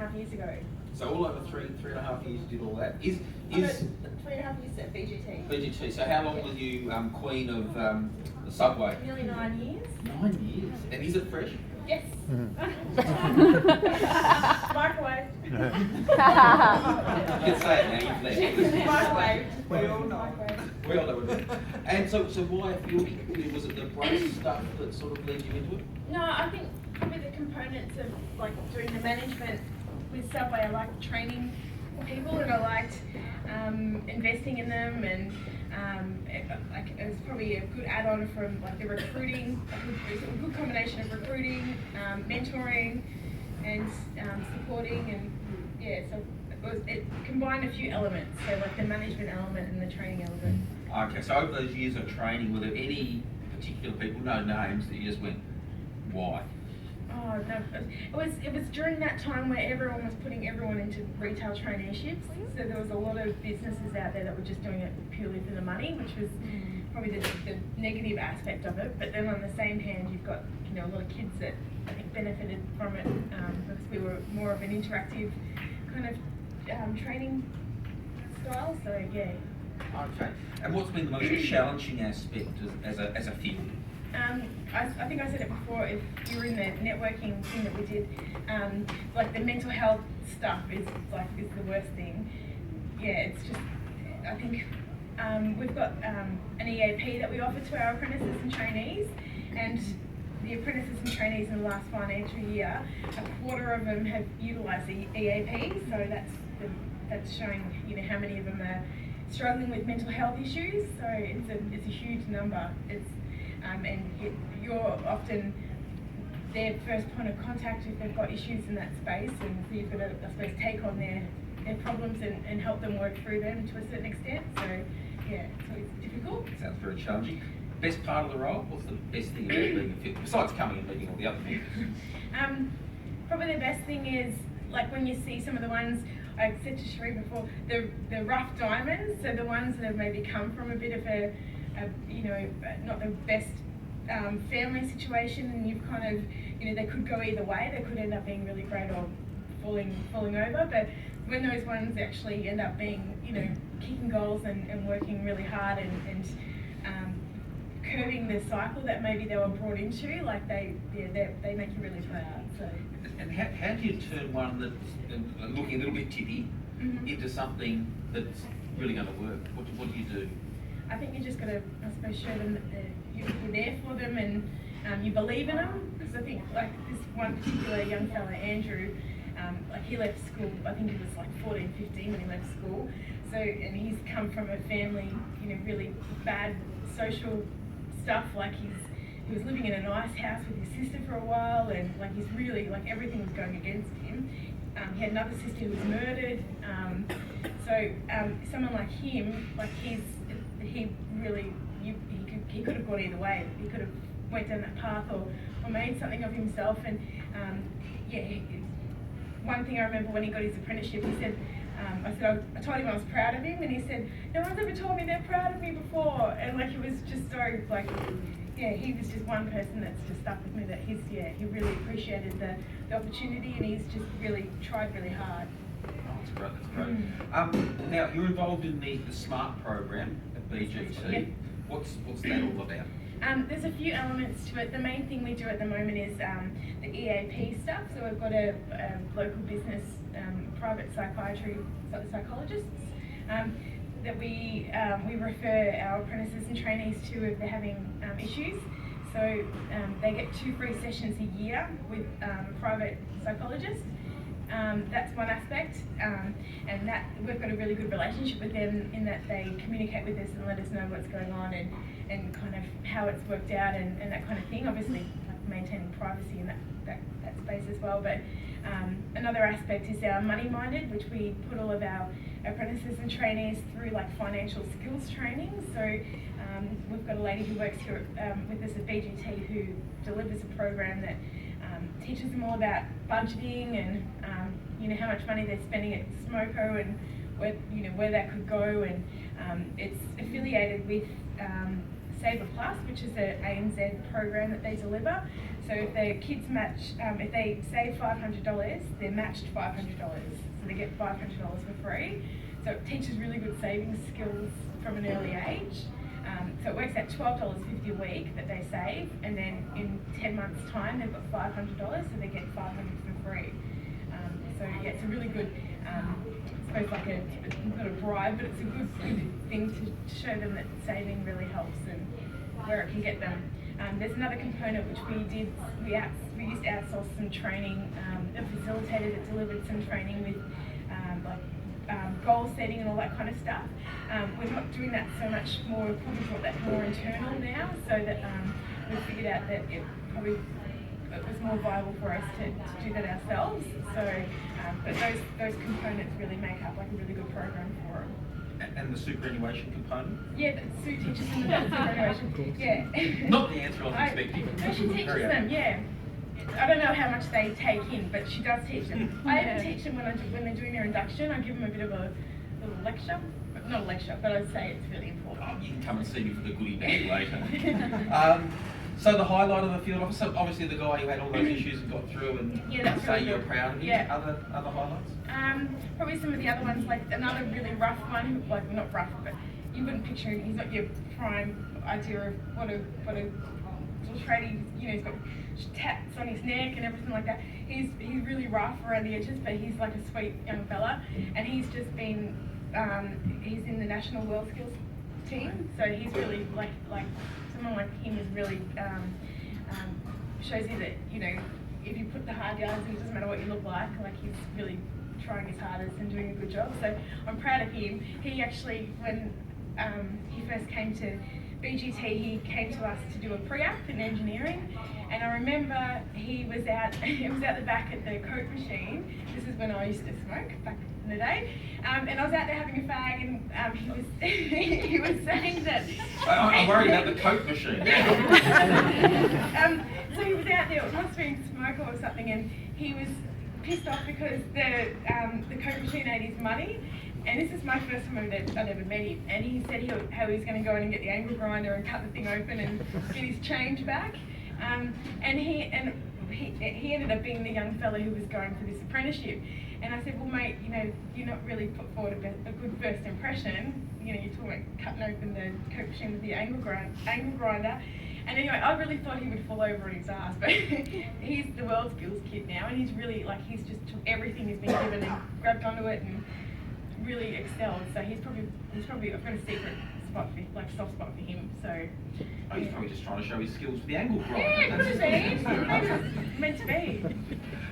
3.5 years ago. So all over three and a half years you did all that. Is 3.5 years at BGT. BGT. So how long were you queen of the Subway? Nearly 9 years. 9 years. And is it fresh? Yes. Microwave. You can say it now, you've left. Microwave. We all know. We all know it. And so why was it the brace stuff that sort of led you into it? No, I think probably the components of like doing the management with Subway, I liked training people and I liked investing in them, and it was probably a good add-on from like the recruiting, a good combination of recruiting, mentoring, and supporting, and yeah, so it combined a few elements, so like the management element and the training element. Okay, so over those years of training, were there any particular people, no names, that you just went, why? Oh no, it was during that time where everyone was putting everyone into retail traineeships. So there was a lot of businesses out there that were just doing it purely for the money, which was probably the negative aspect of it. But then on the same hand, you've got a lot of kids that I think benefited from it because we were more of an interactive kind of training style. So yeah. Okay. And what's been the most challenging aspect as a field? I think I said it before, if you were in the networking thing that we did, like the mental health stuff is the worst thing. Yeah, it's just, I think we've got an EAP that we offer to our apprentices and trainees, and the apprentices and trainees in the last financial year, a quarter of them have utilised the EAP, so that's showing how many of them are struggling with mental health issues. So it's a huge number. And you're often their first point of contact if they've got issues in that space, and so you've got to, I suppose, take on their problems and help them work through them to a certain extent. So yeah, so it's difficult. Sounds very challenging. Best part of the role? What's the best thing about being a fit, besides coming and meeting all the other people? Probably the best thing is like when you see some of the ones, I said to Sheree before, the rough diamonds, so the ones that have maybe come from a bit of a not the best family situation, and you've kind of, they could go either way. They could end up being really great or falling over. But when those ones actually end up being, kicking goals and working really hard and curbing the cycle that maybe they were brought into, like they make you really proud. So. And how do you turn one that's looking a little bit tippy into something that's really going to work? What do you do? I think you just got to, I suppose, show them that you're there for them and you believe in them. Because I think, like this one particular young fella, Andrew, like he left school, I think he was like 14, 15 when he left school. So, and he's come from a family, really bad social stuff. Like he was living in a nice house with his sister for a while, and like he's really, like everything was going against him. He had another sister who was murdered. Someone like him, like he really, he could have gone either way. He could have went down that path or made something of himself. And one thing I remember when he got his apprenticeship, he said, I told him I was proud of him, and he said, no one's ever told me they're proud of me before. And like, it was just so like, he was just one person that's just stuck with me, that he really appreciated the opportunity, and he's just really tried really hard. Oh, that's great. Now, you're involved in the SMART program at BGT. Yep. What's that all about? There's a few elements to it. The main thing we do at the moment is the EAP stuff. So we've got a local business, private psychologists that we refer our apprentices and trainees to if they're having issues. So they get 2 free sessions a year with a private psychologist. That's one aspect, and that we've got a really good relationship with them in that they communicate with us and let us know what's going on and kind of how it's worked out and that kind of thing. Obviously, like maintaining privacy in that space as well. But another aspect is our Money Minded, which we put all of our apprentices and trainees through like financial skills training. So we've got a lady who works here with us at BGT who delivers a program that teaches them all about budgeting and how much money they're spending at Smoko and where that could go, and it's affiliated with Saver Plus, which is an ANZ program that they deliver. So if their kids match, if they save $500, they're matched $500. So they get $500 for free. So it teaches really good savings skills from an early age. So it works out $12.50 a week that they save, and then in 10 months' time they've got $500, so they get $500 for free. So yeah, it's a really good, I suppose like not a bribe, but it's a good thing to show them that saving really helps and where it can get them. There's another component which we did, we used to outsource some training, a facilitator that delivered some training with goal setting and all that kind of stuff. We're not doing that so much more, we've probably brought that more internal now, so that we've figured out that it was more viable for us to do that ourselves. So, but those components really make up like a really good program for them. And the superannuation component? Yeah, Sue teaches them about superannuation. Yeah. Not the answer I was expecting. No, she teaches them, yeah. I don't know how much they take in, but she does teach them. I even teach them when they're doing their induction. I give them a bit of a little lecture. Not a lecture, but I say it's really important. Oh, you can come and see me for the goodie bag later. So the highlight of the field officer, obviously the guy who had all those issues and got through, and that's say really you're good. proud of him. Yeah. Other highlights? Probably some of the other ones, like another really rough one, like not rough, but you wouldn't picture him. He's not your prime idea of what a little tradie, he's got tats on his neck and everything like that. He's really rough around the edges, but he's like a sweet young fella, and he's just been he's in the national world skills team, so he's really like someone like him is really shows you that if you put the hard yards in, it doesn't matter what you look like he's really trying his hardest and doing a good job. So I'm proud of him. He actually, when he first came to BGT, he came to us to do a pre-app in engineering, and I remember he was out the back at the Coke machine. This is when I used to smoke back in the day, and I was out there having a fag, and he was saying that I'm worried about the Coke machine. So he was out there, it must have been smoker or something, and he was pissed off because the Coke machine ate his money. And this is my first time I'd ever met him, and he said how he was going to go in and get the angle grinder and cut the thing open and get his change back. And he ended up being the young fella who was going for this apprenticeship. And I said, well, mate, you're not really put forward a good first impression. You're talking about cutting open the Coke machine with the angle grinder. And anyway, I really thought he would fall over on his ass, but he's the world skills kid now, and he's really he's just took everything he's been given and grabbed onto it and really excelled. So he's probably I've got a secret spot soft spot for him. So he's probably just trying to show his skills with the angle grinder. Yeah, could have been. Maybe it's meant to be.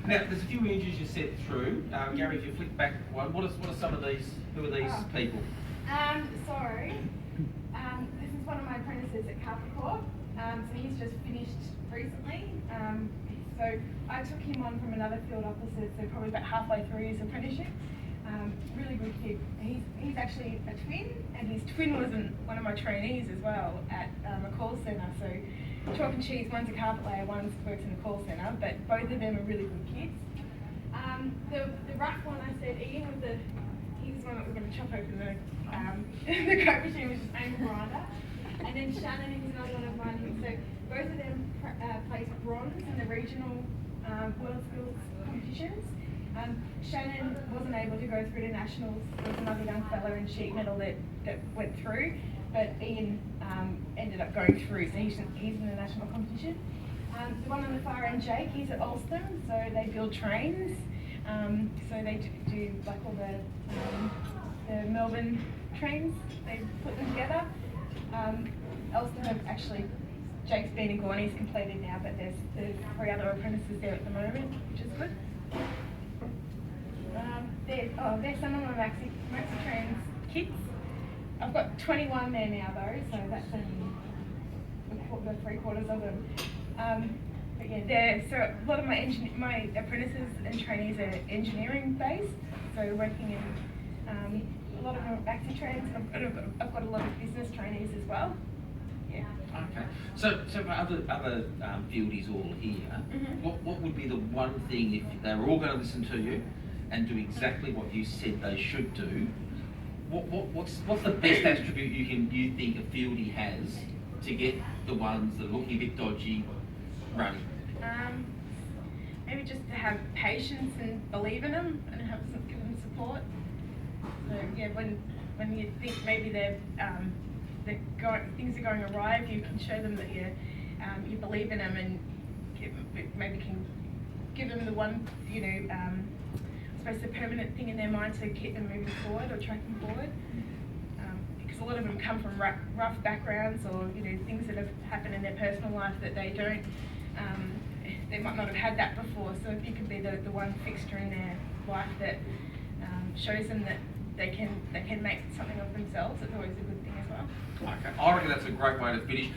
Now, there's a few images you sent through. Gary, if you flick back one, what are some of these? Who are these people? This is one of my apprentices at Capricorn. So he's just finished recently. So I took him on from another field officer, so probably about halfway through his apprenticeship. Really good kid. He's actually a twin, and his twin was one of my trainees as well at a call centre. So chalk and cheese, one's a carpet layer, one works in a call centre, but both of them are really good kids. The rough one, I said, Ian he was one that was going to chop open the Coke machine, which is angle grinder. And then Shannon, who's another one of mine. So both of them placed bronze in the regional world skills competitions. Shannon wasn't able to go through to nationals. There was another young fellow in sheet metal that went through, but Ian ended up going through, so he's in the national competition. The one on the far end, Jake, he's at Alston, so they build trains. So they do all the Melbourne trains. They put them together. Alston have actually, Jake's been and gone, he's completed now, but there's 3 other apprentices there at the moment, which is good. There's some of my Maxi Trans kids. I've got 21 there now though, so that's the 3/4 of them. But yeah, so a lot of my apprentices and trainees are engineering based, so working in a lot of them are Maxi Trans, and I've got a lot of business trainees as well. Yeah. Okay. So for other fieldies all here, what would be the one thing if they were all going to listen to you and do exactly what you said they should do? What's the best attribute you think a fieldy has to get the ones that are looking a bit dodgy running? Maybe just to have patience and believe in them and give them support. So yeah, when you think maybe things are going awry, if you can show them that you believe in them and maybe can give them the one, I suppose the permanent thing in their mind to keep them moving forward or tracking forward. Because a lot of them come from rough backgrounds or things that have happened in their personal life that they don't, they might not have had that before. So if you could be the one fixture in their life that shows them that they can make something of themselves, it's always a good thing as well. Okay, I reckon that's a great way to finish.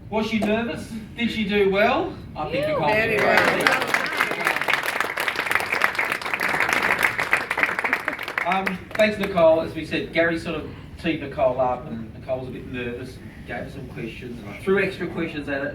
Was she nervous? Did she do well? I think Nicole did great. Thanks, Nicole. As we said, Gary sort of teed Nicole up, and Nicole was a bit nervous, gave her some questions, and I threw extra questions at it.